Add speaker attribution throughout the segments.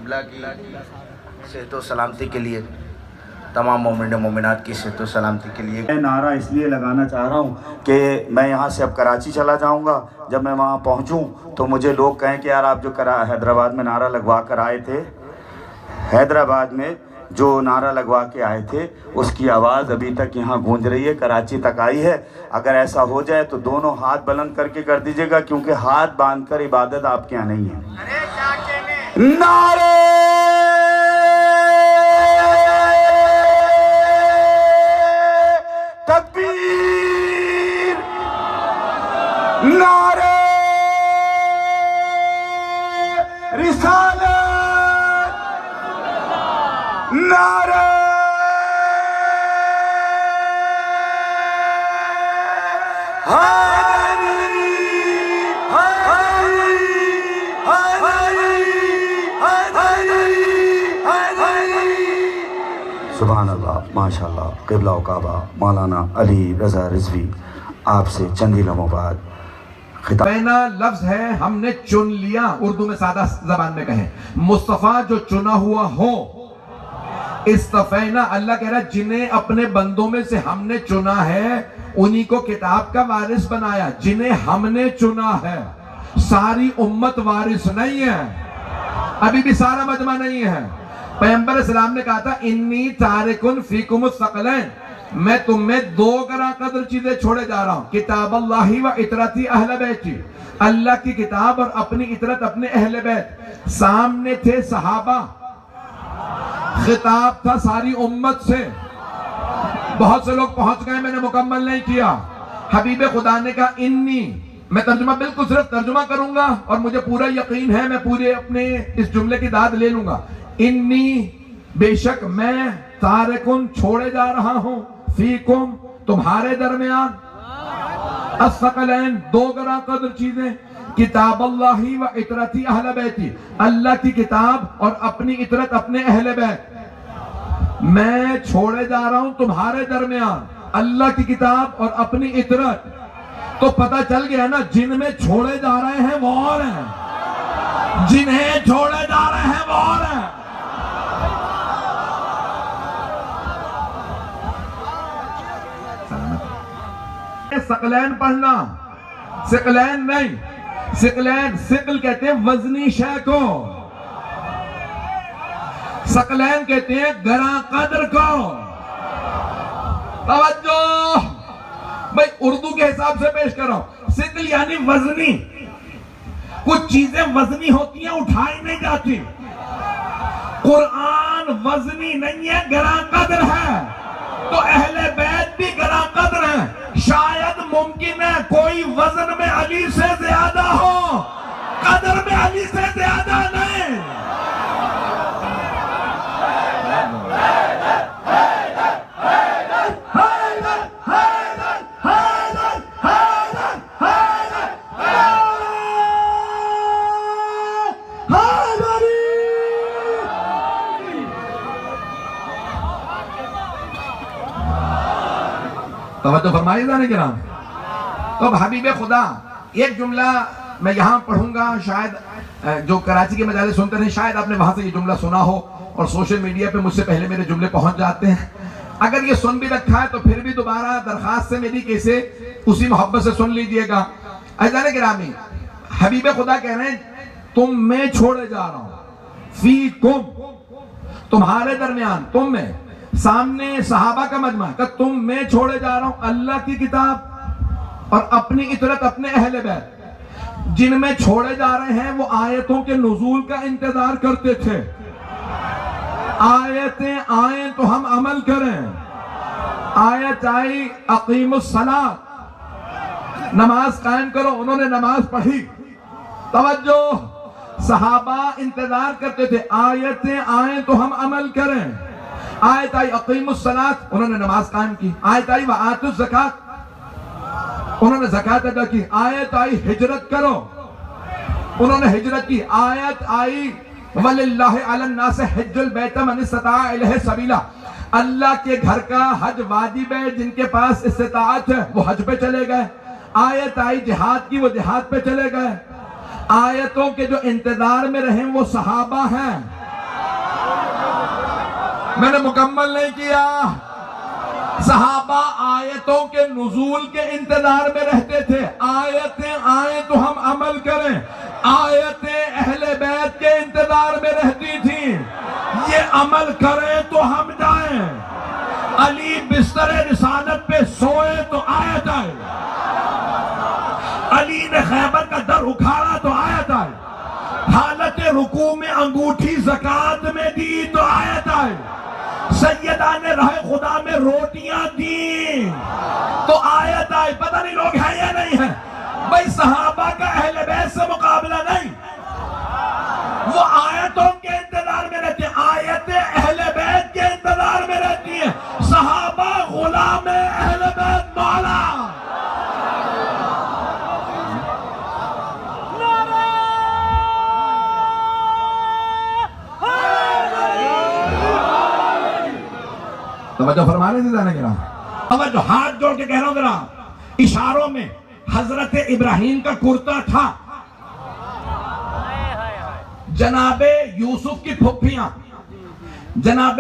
Speaker 1: قبلہ کی صحت و سلامتی کے لیے، تمام مومن و مومنات کی صحت و سلامتی کے لیے
Speaker 2: میں نعرہ اس لیے لگانا چاہ رہا ہوں کہ میں یہاں سے اب کراچی چلا جاؤں گا. جب میں وہاں پہنچوں تو مجھے لوگ کہیں کہ یار آپ جو حیدرآباد میں نعرہ لگوا کر آئے تھے، حیدرآباد میں جو نعرہ لگوا کے آئے تھے اس کی آواز ابھی تک یہاں گونج رہی ہے، کراچی تک آئی ہے. اگر ایسا ہو جائے تو دونوں ہاتھ بلند کر کے کر دیجیے گا، کیونکہ ہاتھ باندھ کر عبادت آپ کے یہاں نہیں ہے. نعرہ تکبیر، نعرہ رسالت، نعرہ سبحان اللہ، ماشاء اللہ. قبلہ و کعبہ مولانا علی رضا رضوی آپ سے چند ہی لمحوں بعد خطاب.
Speaker 3: پہنا لفظ ہے ہم نے چن لیا، اردو میں سادہ زبان میں کہیں مصطفیٰ جو چنا ہوا ہو. استفینا اللہ کہہ رہا ہے جنہیں اپنے بندوں میں سے ہم نے چنا ہے انہی کو کتاب کا وارث بنایا. جنہیں ہم نے چنا ہے، ساری امت وارث نہیں ہے، ابھی بھی سارا مجمع نہیں ہے. پیغمبر اسلام نے کہا تھا انی تارکن فیکم الثقلین، میں تم میں دو گراں قدر چیزیں چھوڑے جا رہا ہوں، کتاب اللہ و اطرتی اہل بیتی، اللہ کی کتاب اور اپنی اطرت اپنے اہل بیت. سامنے تھے صحابہ، خطاب تھا ساری امت سے. بہت سے لوگ پہنچ گئے، میں نے مکمل نہیں کیا. حبیب خدا نے کہا انی، میں ترجمہ بالکل صرف ترجمہ کروں گا اور مجھے پورا یقین ہے میں پورے اپنے اس جملے کی داد لے لوں گا. انی بے شک میں تارکن چھوڑے جا رہا ہوں، فیکم تمہارے درمیان، الثقلین دو گراں قدر چیزیں، کتاب اللہ و اطرتی اہل بیتی، اللہ کی کتاب اور اپنی اطرت اپنے اہل بیت. میں چھوڑے جا رہا ہوں تمہارے درمیان اللہ کی کتاب اور اپنی اطرت. تو پتہ چل گیا نا جن میں چھوڑے جا رہے ہیں وہ اور ہیں، جنہیں چھوڑے جا رہے ہیں وہ اور ہیں. ثقلین پڑھنا، ثقلین نہیں، ثقلین ثقل کہتے ہیں وزنی شے کو، ثقلین کہتے ہیں گراں قدر کو. توجہ بھائی اردو کے حساب سے پیش کرو. ثقل یعنی وزنی، کچھ چیزیں وزنی ہوتی ہیں اٹھائی نہیں جاتی. قرآن وزنی نہیں ہے، گراں قدر ہے. تو اہل بیت بھی گراں قدر ہیں. شاید ممکن ہے کوئی وزن میں علی سے زیادہ ہو، قدر میں علی سے زیادہ نہیں. توجہ فرمائیے ذرا کرام. تو اب حبیب خدا ایک جملہ میں یہاں پڑھوں گا، شاید جو کراچی کے مجالس سنتے ہیں شاید آپ نے وہاں سے یہ جملہ سنا ہو اور سوشل میڈیا پہ مجھ سے پہلے میرے جملے پہنچ جاتے ہیں. اگر یہ سن بھی رکھا ہے تو پھر بھی دوبارہ درخواست سے میری کیسے اسی محبت سے سن لیجئے گا. عزیزان گرامی، حبیب خدا کہہ رہے ہیں تم میں چھوڑے جا رہا ہوں، فیکم تمہارے درمیان، تم میں. سامنے صحابہ کا مجمع کہ تم میں چھوڑے جا رہا ہوں اللہ کی کتاب اور اپنی اطرت اپنے اہل بیت. جن میں چھوڑے جا رہے ہیں وہ آیتوں کے نزول کا انتظار کرتے تھے. آیتیں آئیں تو ہم عمل کریں. آیت آئی اقیم الصلاۃ، نماز قائم کرو، انہوں نے نماز پڑھی. توجہ، صحابہ انتظار کرتے تھے آیتیں آئیں تو ہم عمل کریں. آیت آئی اقیم الصلاۃ، انہوں نے نماز قائم کی. آیت آئی وآتوا الزکاۃ، انہوں نے زکاة ادا کی. آیت آئی ہجرت کرو، انہوں نے ہجرت کی. آیت آئی وَلِلَّهِ عَلَى النَّاسِ حِجُّ الْبَيْتِ مَنِ اسْتَطَاعَ إِلَيْهِ سَبِيلًا، اللہ کے گھر کا حج واجب ہے، جن کے پاس استطاعت ہے وہ حج پہ چلے گئے. آیت آئی جہاد کی، وہ جہاد پہ چلے گئے. آیتوں کے جو انتظار میں رہیں وہ صحابہ ہیں. میں نے مکمل نہیں کیا. صحابہ آیتوں کے نزول کے انتظار میں رہتے تھے. آیتیں آئیں تو ہم عمل کریں. آیتیں اہل بیت کے انتظار میں رہتی تھیں. یہ عمل کریں تو ہم جائیں. علی بستر رسالت پہ سوئے تو آیت آئے. علی نے خیبر کا در اکھاڑا تو آیت آئے. حالت رکوع میں انگوٹھی زکات میں دی تو آیت آئے. سیدہ نے راہ خدا میں روٹیاں دیں تو آیت آئے. پتہ نہیں لوگ ہیں یا نہیں ہیں. بھائی صحابہ کا اہل بیت سے مقابلہ نہیں. وہ آیتوں کے انتظار میں رہتے ہیں. آیتیں اہل بیت کے انتظار میں رہتی ہیں. صحابہ غلام اہل بیت مولا. توجہ فرما رہے تھے ذرا کرام. توجہ ہاتھ جوڑ کے کہہ رہا ہوں ذرا اشاروں میں. حضرت ابراہیم کا کرتا تھا. جناب یوسف کی پھپھیاں, جناب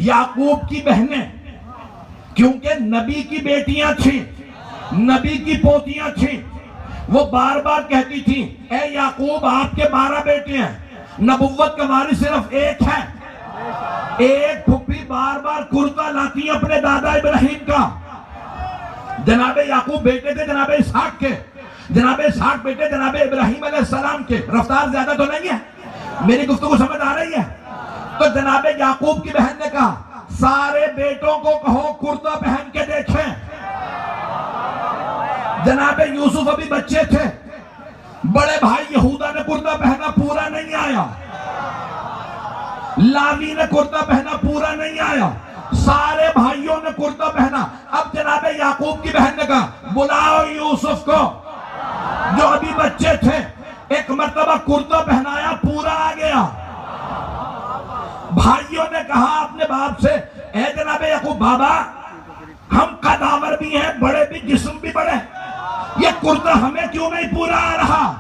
Speaker 3: یعقوب کی بہنیں, کیونکہ نبی کی بیٹیاں تھیں, نبی کی پوتیاں تھیں, وہ بار بار کہتی تھیں اے یعقوب آپ کے 12 بیٹے ہیں, نبوت کا وارث صرف ایک ہے. ایک پھپھی بار بار کرتا لاتی اپنے دادا ابراہیم کا. جناب یعقوب بیٹے تھے جناب اسحاق کے, جناب اسحاق بیٹے جناب ابراہیم علیہ السلام کے. رفتار زیادہ تو نہیں ہے, میری گفتگو سمجھ آ رہی ہے؟ تو جناب یعقوب کی بہن نے کہا سارے بیٹوں کو کہو کرتا پہن کے دیکھیں. جناب یوسف ابھی بچے تھے, بڑے بھائی یہودا نے کرتا پہنا, پورا نہیں آیا. لاوی نے کرتا پہنا, پورا نہیں آیا. سارے بھائیوں نے کرتا پہنا. اب جناب یعقوب کی بہن نے کہا بلاؤ یوسف کو جو ابھی بچے تھے. ایک مرتبہ کرتا پہنایا, پورا آ گیا. بھائیوں نے کہا اپنے باپ سے اے جناب یعقوب بابا ہم قداور بھی ہیں, بڑے بھی, جسم بھی بڑے, یہ کرتا ہمیں کیوں نہیں پورا آ رہا,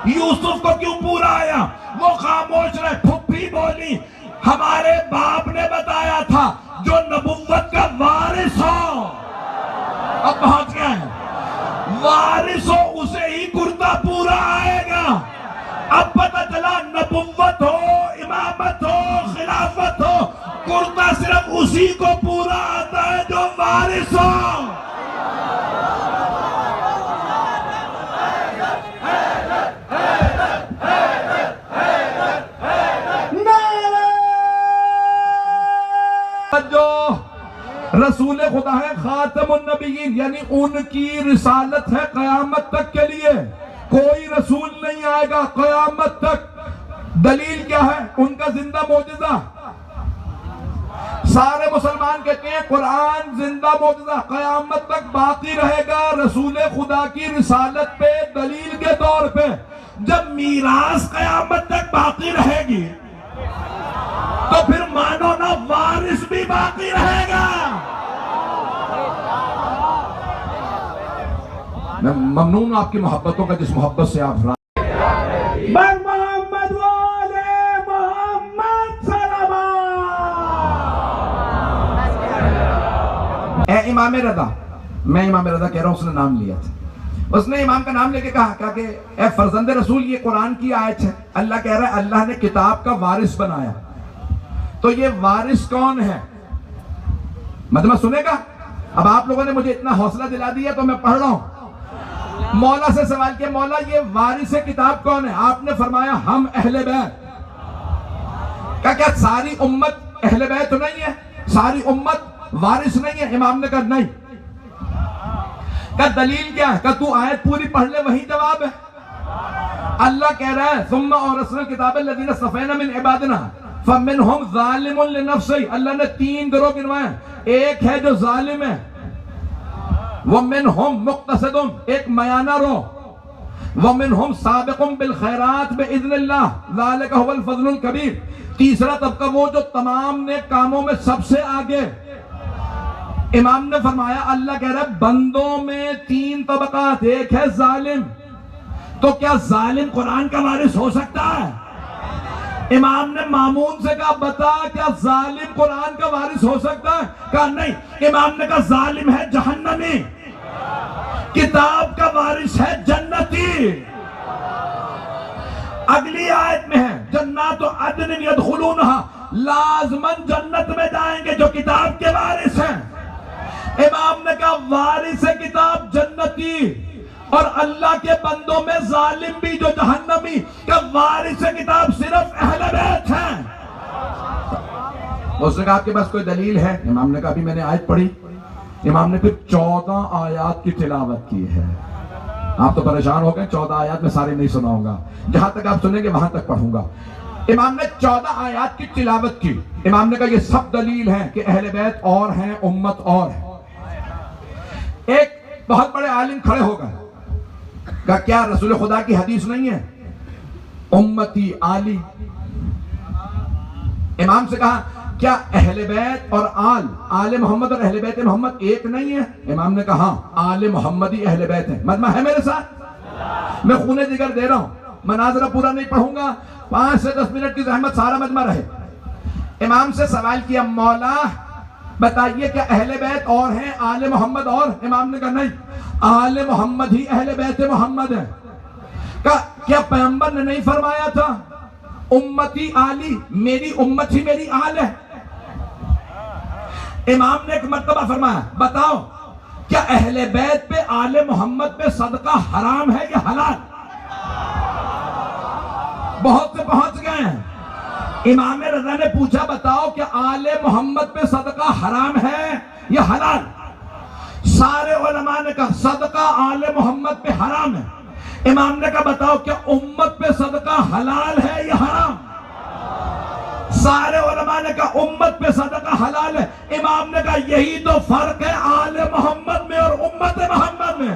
Speaker 3: یوسف کو کیوں پورا آیا؟ وہ خاموش رہے. پھپھی بولی ہمارے باپ نے بتایا تھا جو نبوت کا وارث ہو. اب پہنچ گئے ہیں, وارث ہو اسے ہی کرتا پورا آئے گا. اب پتہ چلا نبوت ہو, امامت ہو, خلافت ہو, کرتا صرف اسی کو پورا آتا ہے جو وارث ہو. جو رسول خدا ہے خاتم النبیین, یعنی ان کی رسالت ہے قیامت تک کے لیے. کوئی رسول نہیں آئے گا قیامت تک. دلیل کیا ہے؟ ان کا زندہ معجزہ. سارے مسلمان کہتے ہیں قرآن زندہ معجزہ قیامت تک باقی رہے گا رسول خدا کی رسالت پہ. دلیل کے طور پہ جب میراث قیامت تک باقی رہے گی تو پھر مانو نا وارث بھی باقی رہے گا. میں ممنون آپ کی محبتوں کا, جس محبت سے آپ بر محمد والے محمد صلوات. اے امام رضا, میں امام رضا کہہ رہا ہوں, اس نے نام لیا تھا. اس نے امام کا نام لے کے کہا کہ اے فرزند رسول یہ قرآن کی آیت ہے. اللہ کہہ رہا ہے اللہ نے کتاب کا وارث بنایا. تو یہ وارث کون ہے؟ مجمع سنے گا. اب آپ لوگوں نے مجھے اتنا حوصلہ دلا دیا تو میں پڑھ رہا ہوں. مولا سے سوال کیا مولا یہ وارث کتاب کون ہے؟ آپ نے فرمایا ہم اہل بیت. کیا ساری امت اہل بیت نہیں ہے؟ ساری امت وارث نہیں ہے؟ امام نے کہا نہیں. کیا دلیل کیا ہے؟ کہ تو آیت پوری پڑھ لے وہی جواب ہے. اللہ کہہ رہا ہے ثم اورثنا الکتاب الذین اصطفینا من عبادنا فمنہم ظالم لنفسہ. اللہ نے 3 گروہ گنوائے. ایک ہے جو ظالم ہے, ومنہم مقتصد, ایک میانہ رو, ومنہم سابق بالخیرات باذن اللہ ذالک هو الفضل الکبیر. تیسرا طبقہ وہ جو تمام نیک کاموں میں سب سے آگے. امام نے فرمایا اللہ کہہ رہا ہے بندوں میں 3 طبقات, ایک ہے ظالم. تو کیا ظالم قرآن کا وارث ہو سکتا ہے؟ امام نے مامون سے کہا بتا کیا ظالم قرآن کا وارث ہو سکتا ہے؟ کہا نہیں۔ امام نے کہا ظالم ہے جہنمی، کتاب کا وارث ہے جنتی۔ اگلی آیت میں ہے جنات عدن یدخلونہا، لازماً جنت میں جائیں گے جو کتاب کے وارث ہیں۔ امام نے کہا وارث کتاب جنتی اور اللہ کے بندوں میں ظالم بھی جو جہنمی، کہ وارث کتاب صرف اہل بیت ہیں۔ اس نے کہا آپ کے پاس کوئی دلیل ہے؟ امام نے کہا ابھی میں نے آیت پڑھی۔ امام نے پھر 14 آیات کی تلاوت کی ہے۔ آپ تو پریشان ہو گئے، 14 آیات میں سارے نہیں سناؤں گا، جہاں تک آپ سنیں گے وہاں تک پڑھوں گا۔ امام نے 14 آیات کی تلاوت کی۔ امام نے کہا یہ سب دلیل ہے کہ اہل بیت اور ہیں، امت اور ہے۔ ایک بہت بڑے عالم کھڑے ہو گئے، کہا کیا رسول خدا کی حدیث نہیں ہے امتی آلی؟ امام سے کہا کیا اہل بیت اور آل محمد اور اہل بیت محمد ایک نہیں ہے؟ امام نے کہا ہاں، آل محمدی اہل بیت ہیں۔ مجمع ہے میرے ساتھ؟ میں خون جگر دے رہا ہوں، مناظرہ پورا نہیں پڑھوں گا، 5 سے 10 منٹ کی زحمت، سارا مجمع رہے۔ امام سے سوال کیا مولا بتائیے کیا اہل بیت اور ہیں، آل محمد اور؟ امام نے کہا نہیں، آل محمد ہی اہل بیت محمد ہے۔ کہا کیا پیغمبر نے نہیں فرمایا تھا امتی آلی، میری امت ہی میری آل ہے؟ امام نے ایک مرتبہ فرمایا بتاؤ کیا اہل بیت پہ آل محمد پہ صدقہ حرام ہے یا حلال؟ بہت سے پہنچ گئے ہیں۔ امام رضا نے پوچھا بتاؤ کیا آل محمد پہ صدقہ حرام ہے یا حلال؟ سارے علماء نے کہا صدقہ آل محمد پہ حرام ہے۔ امام نے کہا بتاؤ کیا امت پہ صدقہ حلال ہے یا حرام؟ سارے علماء نے کہا امت پہ صدقہ حلال ہے۔ امام نے کہا یہی تو فرق ہے آل محمد میں اور امت محمد میں۔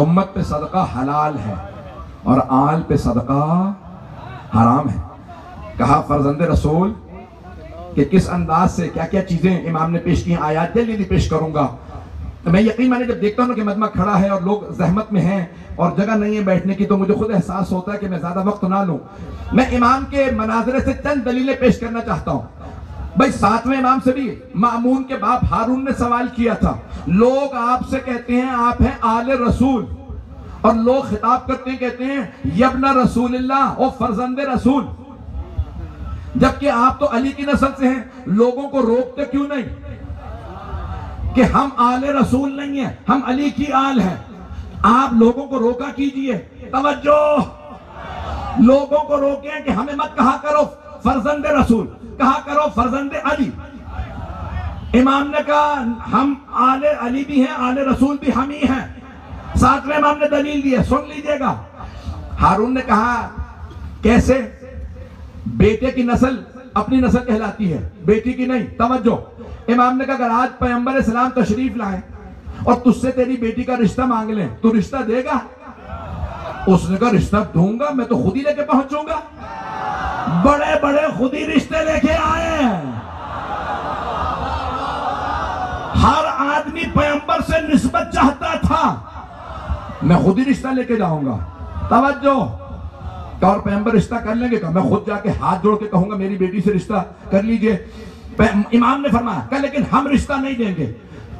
Speaker 3: امت پہ صدقہ حلال ہے اور آل پہ صدقہ حرام ہے۔ کہا فرزند رسول کہ کس انداز سے کیا کیا چیزیں امام نے پیش کی، آیات جلدی پیش کروں گا۔ میں یقین مانے جب دیکھتا ہوں کہ مجمع کھڑا ہے اور لوگ زحمت میں ہیں اور جگہ نہیں ہے بیٹھنے کی، تو مجھے خود احساس ہوتا ہے کہ میں زیادہ وقت نہ لوں۔ میں امام کے مناظرے سے چند دلیلیں پیش کرنا چاہتا ہوں۔ بھائی 7ویں امام سے بھی مامون کے باپ ہارون نے سوال کیا تھا، لوگ آپ سے کہتے ہیں آپ ہیں آل رسول، اور لوگ خطاب کرتے ہیں کہتے ہیں یبن رسول اللہ، او فرزند رسول، جبکہ آپ تو علی کی نسل سے ہیں، لوگوں کو روکتے کیوں نہیں کہ ہم آل رسول نہیں ہیں، ہم علی کی آل ہیں؟ آپ لوگوں کو روکا کیجئے، توجہ، لوگوں کو روکیں کہ ہمیں مت کہا کرو فرزند رسول، کہا کرو فرزند علی۔ امام نے کہا ہم آل علی بھی ہیں، آل رسول بھی ہم ہی ہیں۔ 7ویں امام نے دلیل دی ہے، سن لیجئے گا۔ ہارون نے کہا کیسے؟ بیٹے کی نسل اپنی نسل کہلاتی ہے، بیٹی کی نہیں۔ توجہ، امام نے کہا اگر آج پیغمبر اسلام تشریف لائیں اور تجھ سے تیری بیٹی کا رشتہ مانگ لیں تو رشتہ دے گا؟ اس نے کہا رشتہ دوں گا، میں تو خود ہی لے کے پہنچوں گا۔ بڑے بڑے خود ہی رشتے لے کے آئے ہیں۔ ہر آدمی پیغمبر سے نسبت چاہتا تھا، میں خود ہی رشتہ لے کے جاؤں گا۔ توجہ، اور پیغمبر رشتہ کر لیں گے کہ میں خود جا کے ہاتھ جوڑ کے کہوں گا میری بیٹی سے رشتہ کر لیجئے؟ امام نے فرمایا کہ لیکن ہم رشتہ نہیں دیں گے،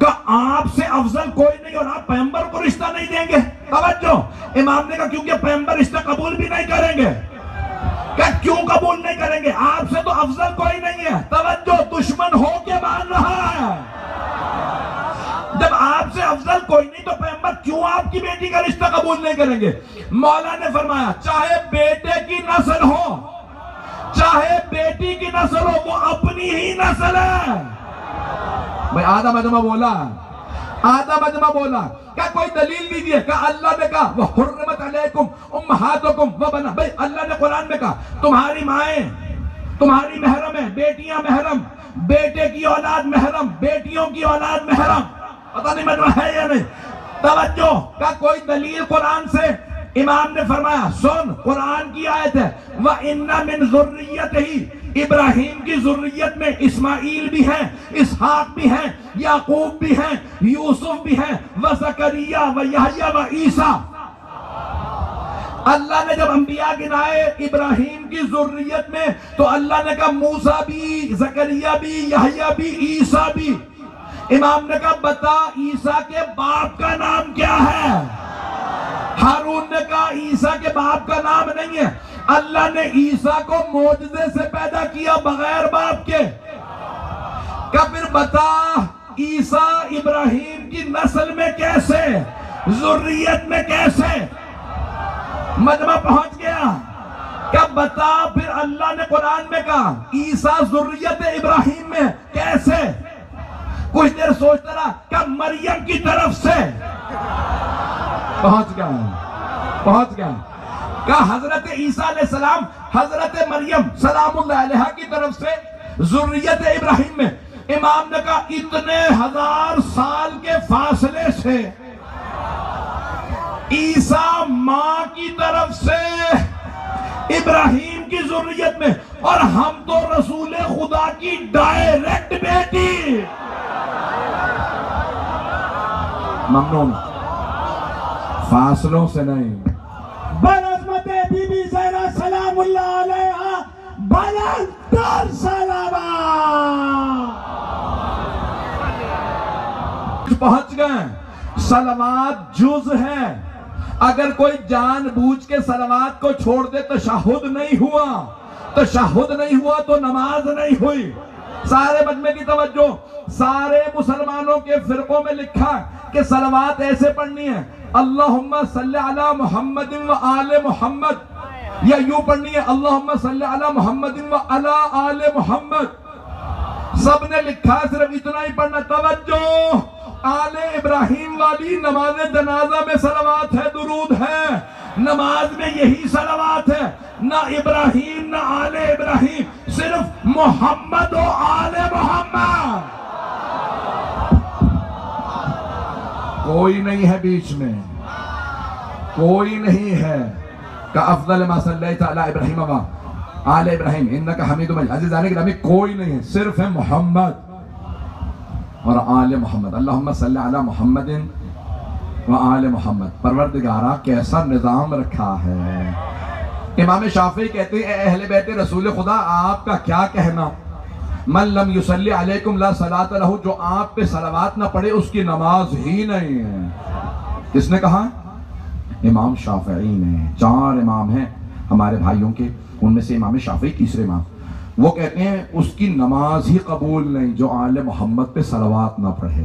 Speaker 3: کہ آپ سے افضل کوئی نہیں اور آپ پیغمبر کو رشتہ نہیں دیں گے۔ توجہ، امام نے کہا کیونکہ پیغمبر رشتہ قبول بھی نہیں کریں گے۔ کہ کیوں قبول نہیں کریں گے؟ آپ سے تو افضل کوئی نہیں ہے۔ توجہ، دشمن ہو کے مان رہا ہے۔ جب آپ سے افضل کوئی نہیں تو پیغمبر کیوں آپ کی بیٹی کا رشتہ قبول نہیں کریں گے؟ مولا نے فرمایا چاہے بیٹے کی نسل ہو چاہے بیٹی کی نسل ہو، وہ اپنی ہی نسل ہے۔ بھئی آدھا مجمع بولا کیا کوئی دلیل دیجئے؟ کہ اللہ نے کہا وَحُرِّمَتْ عَلَيْكُمْ أُمَّهَاتُكُمْ وَبَنَاتُكُمْ، بھئی اللہ نے قرآن میں کہا تمہاری مائیں تمہاری محرم ہیں، بیٹیاں محرم، بیٹے کی اولاد محرم، بیٹیوں کی اولاد محرم۔ پتہ نہیں مجمع ہے یا نہیں؟ توجہ، کیا کوئی دلیل قرآن سے؟ امام نے فرمایا سن، قرآن کی آیت ہے وَإِنَّ مِن ذُرِّيَّتِهِ، ابراہیم کی ذریت میں اسماعیل بھی ہیں، اسحاق بھی ہیں، یعقوب بھی ہیں، یوسف بھی ہیں، وزکریا ویحییٰ وعیسیٰ۔ اللہ نے جب انبیاء گنائے ابراہیم کی ذریت میں تو اللہ نے کہا موسیٰ بھی، زکریا بھی، یحییٰ بھی، عیسیٰ بھی. امام نے کہا بتا عیسیٰ کے باپ کا نام کیا ہے؟ ہارون نے کہا عیسیٰ کے باپ کا نام نہیں ہے. اللہ نے عیسیٰ کو معجزے سے پیدا کیا بغیر باپ کے. کہ پھر بتا عیسیٰ ابراہیم کی نسل میں کیسے، ذریت میں کیسے؟ مجمع پہنچ گیا. کہ بتا پھر اللہ نے قرآن میں کہا عیسیٰ ذریت ابراہیم میں کیسے؟ کچھ دیر سوچتا رہا کہ مریم کی طرف سے. پہنچ گیا کہ حضرت عیسیٰ علیہ السلام حضرت مریم سلام اللہ علیہا کی طرف سے ذریت ابراہیم میں. امام نے کہا اتنے 1000 سال کے فاصلے سے عیسیٰ ماں کی طرف سے ابراہیم کی ذریت میں، اور ہم تو رسول خدا کی ڈائریکٹ بیٹی. ممنون، فاصلوں سے نہیں.
Speaker 4: بنظمت بی بی زہرا سلام اللہ علیہا بلند تر سلامات.
Speaker 3: پہنچ گئے. صلوات جز ہے. اگر کوئی جان بوجھ کے صلوات کو چھوڑ دے تشہد نہیں ہوا، تشہد نہیں ہوا تو نماز نہیں ہوئی. سارے مجمع کی توجہ، سارے مسلمانوں کے فرقوں میں لکھا کہ صلوات ایسے پڑھنی ہے اللہم صلی علی محمد و آل محمد، یا یوں پڑھنی ہے اللہم صلی علی محمد و علی آل محمد. سب نے لکھا صرف اتنا ہی پڑھنا. توجہ، آل ابراہیم والی نماز جنازہ میں صلوات ہے، درود ہے. نماز میں یہی صلوات ہے، نہ ابراہیم نہ آل ابراہیم، صرف محمد و آل محمد. کوئی نہیں ہے بیچ میں، کوئی نہیں ہے. کہ افضل ما صلیت علی ابراہیم و آل ابراہیم انک حمید مجید. عزیزان گرامی کوئی نہیں ہے، صرف ہے محمد اور آل محمد. اللہم صلی علی محمد و آل محمد. پروردگارہ کیسا نظام رکھا ہے. امام شافعی کہتے ہیں اے اہل بیت رسول خدا آپ کا کیا کہنا، من لم یصلی علیکم لا صلاۃ لہ، جو آپ پہ صلوات نہ پڑھے اس کی نماز ہی نہیں ہے. کس نے کہا؟ امام شافعی نے. 4 امام ہیں ہمارے بھائیوں کے، ان میں سے امام شافعی تیسرے امام. وہ کہتے ہیں اس کی نماز ہی قبول نہیں جو آل محمد پہ صلوات نہ پڑھے.